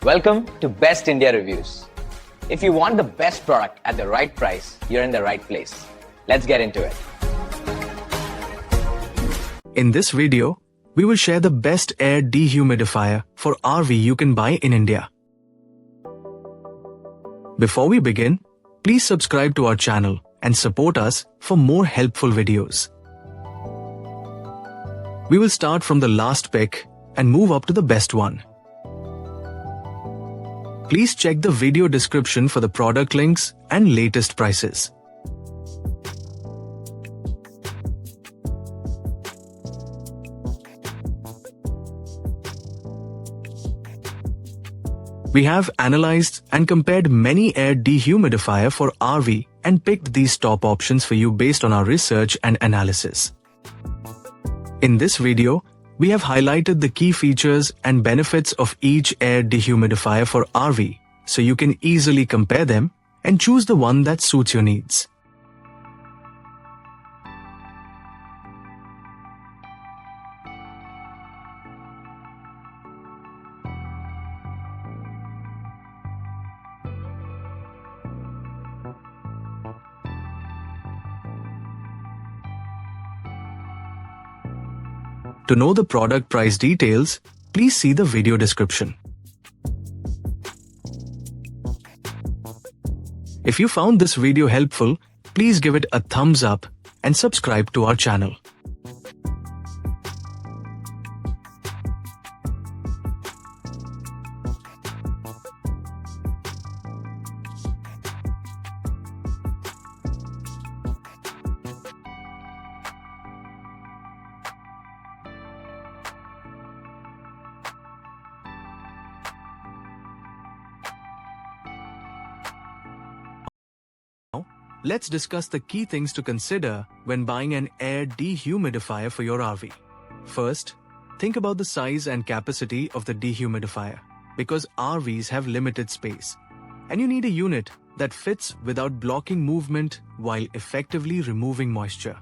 Welcome to Best India Reviews. If you want the best product at the right price, you're in the right place. Let's get into it. In this video, we will share the best air dehumidifier for RV you can buy in India. Before we begin, please subscribe to our channel and support us for more helpful videos. We will start from the last pick and move up to the best one. Please check the video description for the product links and latest prices. We have analyzed and compared many air dehumidifier for RV and picked these top options for you based on our research and analysis. In this video, we have highlighted the key features and benefits of each air dehumidifier for RV, so you can easily compare them and choose the one that suits your needs. To know the product price details, please see the video description. If you found this video helpful, please give it a thumbs up and subscribe to our channel. Let's discuss the key things to consider when buying an air dehumidifier for your RV. First, think about the size and capacity of the dehumidifier, because RVs have limited space, and you need a unit that fits without blocking movement while effectively removing moisture.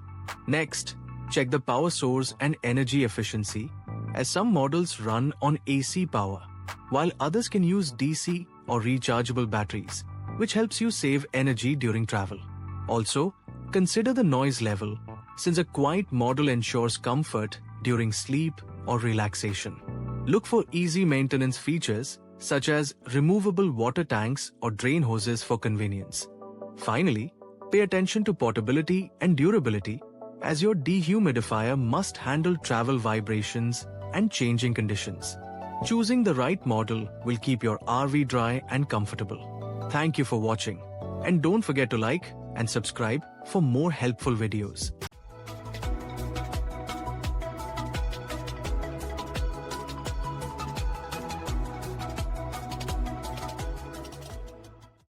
Next, check the power source and energy efficiency, as some models run on AC power, while others can use DC or rechargeable batteries, which helps you save energy during travel. Also, consider the noise level, since a quiet model ensures comfort during sleep or relaxation. Look for easy maintenance features such as removable water tanks or drain hoses for convenience. Finally, pay attention to portability and durability, as your dehumidifier must handle travel vibrations and changing conditions. Choosing the right model will keep your RV dry and comfortable. Thank you for watching, and don't forget to like and subscribe for more helpful videos.